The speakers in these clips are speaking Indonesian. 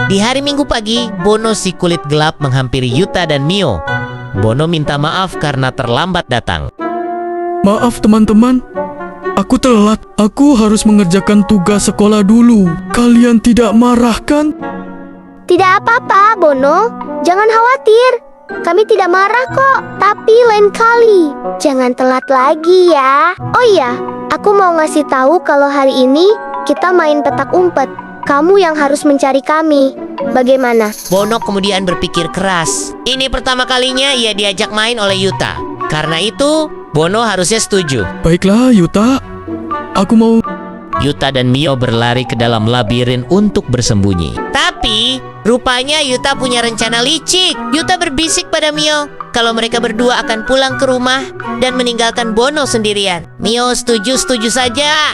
Di hari Minggu pagi, Bono si kulit gelap menghampiri Yuta dan Mio. Bono minta maaf karena terlambat datang. Maaf teman-teman, aku telat. Aku harus mengerjakan tugas sekolah dulu. Kalian tidak marah kan? Tidak apa-apa, Bono. Jangan khawatir. Kami tidak marah kok. Tapi lain kali, jangan telat lagi ya. Oh iya, aku mau ngasih tahu kalau hari ini kita main petak umpet. Kamu yang harus mencari kami. Bagaimana? Bono kemudian berpikir keras. Ini pertama kalinya ia diajak main oleh Yuta. Karena itu, Bono harusnya setuju. Baiklah Yuta, aku mau... Yuta dan Mio berlari ke dalam labirin untuk bersembunyi. Tapi, rupanya Yuta punya rencana licik. Yuta berbisik pada Mio kalau mereka berdua akan pulang ke rumah dan meninggalkan Bono sendirian. Mio setuju-setuju saja.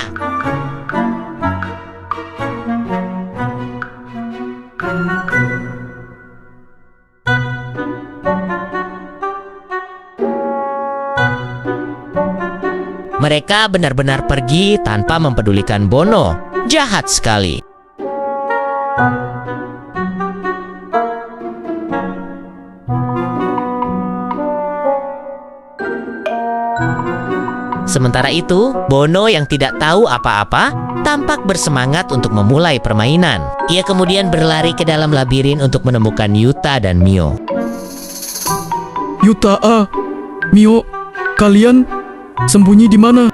Mereka benar-benar pergi tanpa mempedulikan Bono. Jahat sekali. Sementara itu, Bono yang tidak tahu apa-apa tampak bersemangat untuk memulai permainan. Ia kemudian berlari ke dalam labirin untuk menemukan Yuta dan Mio. Yuta, Mio, kalian sembunyi di mana?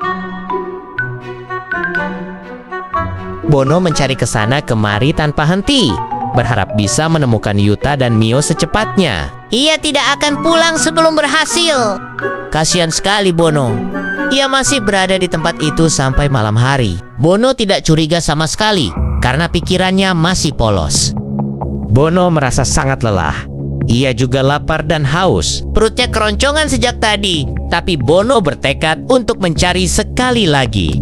Bono mencari ke sana kemari tanpa henti, berharap bisa menemukan Yuta dan Mio secepatnya. Ia tidak akan pulang sebelum berhasil. Kasihan sekali Bono. Ia masih berada di tempat itu sampai malam hari. Bono tidak curiga sama sekali karena pikirannya masih polos. Bono merasa sangat lelah. Ia juga lapar dan haus. Perutnya keroncongan sejak tadi. Tapi Bono bertekad untuk mencari sekali lagi.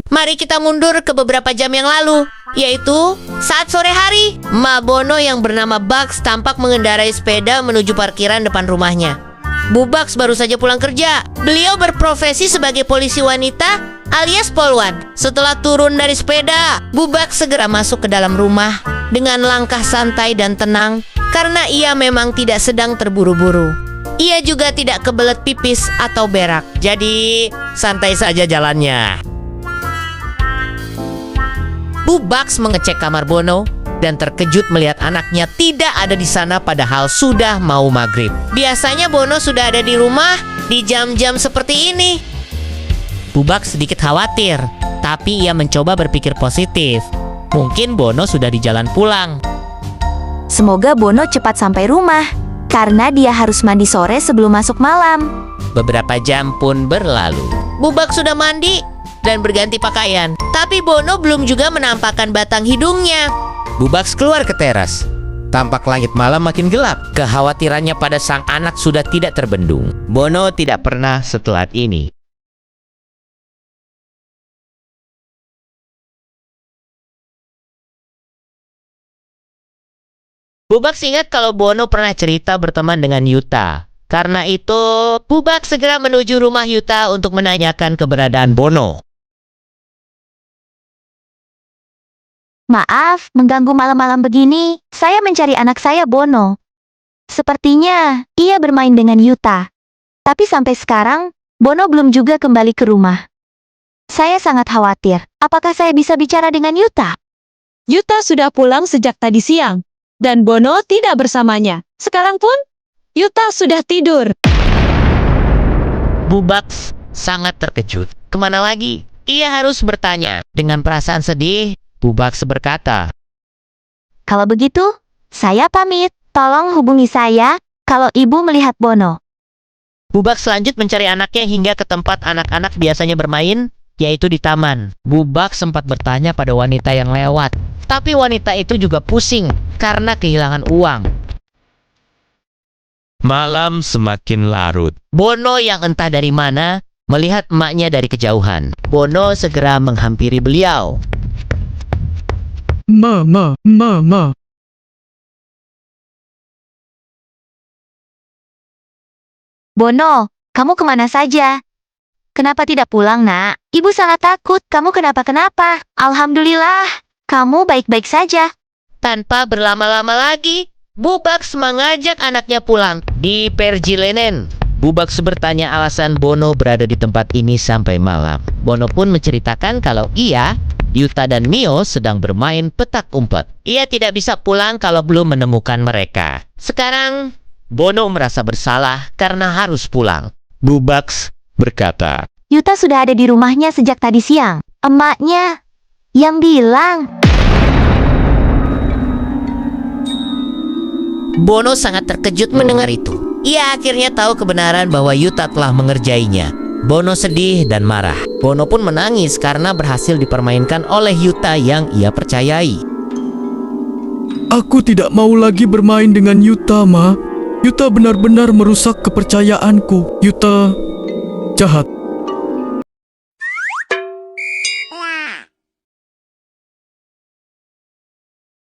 Mari kita mundur ke beberapa jam yang lalu, yaitu saat sore hari. Ma Bono yang bernama Bugs tampak mengendarai sepeda menuju parkiran depan rumahnya. Bu Bugs baru saja pulang kerja. Beliau berprofesi sebagai polisi wanita alias polwan. Setelah turun dari sepeda, Bu Bugs segera masuk ke dalam rumah dengan langkah santai dan tenang karena ia memang tidak sedang terburu-buru. Ia juga tidak kebelet pipis atau berak, jadi santai saja jalannya. Bu Bugs mengecek kamar Bono dan terkejut melihat anaknya tidak ada di sana padahal sudah mau maghrib. Biasanya Bono sudah ada di rumah di jam-jam seperti ini. Bu Bugs sedikit khawatir, tapi ia mencoba berpikir positif. Mungkin Bono sudah di jalan pulang. Semoga Bono cepat sampai rumah, karena dia harus mandi sore sebelum masuk malam. Beberapa jam pun berlalu. Bu Bugs sudah mandi dan berganti pakaian, tapi Bono belum juga menampakkan batang hidungnya. Bu Bugs keluar ke teras. Tampak langit malam makin gelap. Kekhawatirannya pada sang anak sudah tidak terbendung. Bono tidak pernah setelat ini. Bu Bugs ingat kalau Bono pernah cerita berteman dengan Yuta. Karena itu, Bu Bugs segera menuju rumah Yuta untuk menanyakan keberadaan Bono. Maaf, mengganggu malam-malam begini. Saya mencari anak saya Bono. Sepertinya, ia bermain dengan Yuta. Tapi sampai sekarang, Bono belum juga kembali ke rumah. Saya sangat khawatir. Apakah saya bisa bicara dengan Yuta? Yuta sudah pulang sejak tadi siang, dan Bono tidak bersamanya. Sekarang pun, Yuta sudah tidur. Bu Bugs sangat terkejut. Kemana lagi? Ia harus bertanya. Dengan perasaan sedih, Bu Bugs berkata, Kalau begitu, saya pamit. Tolong hubungi saya kalau ibu melihat Bono. Bu Bugs lanjut mencari anaknya hingga ke tempat anak-anak biasanya bermain, yaitu di taman. Bu Bugs sempat bertanya pada wanita yang lewat, tapi wanita itu juga pusing karena kehilangan uang. Malam semakin larut. Bono yang entah dari mana melihat emaknya dari kejauhan. Bono segera menghampiri beliau. Mama. Bono, kamu kemana saja? Kenapa tidak pulang, Nak? Ibu sangat takut kamu kenapa-kenapa. Alhamdulillah, kamu baik-baik saja. Tanpa berlama-lama lagi, Bubax mengajak anaknya pulang. Di Perjilenen, Bubax bertanya alasan Bono berada di tempat ini sampai malam. Bono pun menceritakan kalau ia, Yuta dan Mio sedang bermain petak umpet. Ia tidak bisa pulang kalau belum menemukan mereka. Sekarang, Bono merasa bersalah karena harus pulang. Bubax berkata, Yuta sudah ada di rumahnya sejak tadi siang. Emaknya yang bilang. Bono sangat terkejut mendengar itu. Ia akhirnya tahu kebenaran bahwa Yuta telah mengerjainya. Bono sedih dan marah. Bono pun menangis karena berhasil dipermainkan oleh Yuta yang ia percayai. Aku tidak mau lagi bermain dengan Yuta, Ma. Yuta benar-benar merusak kepercayaanku. Yuta jahat.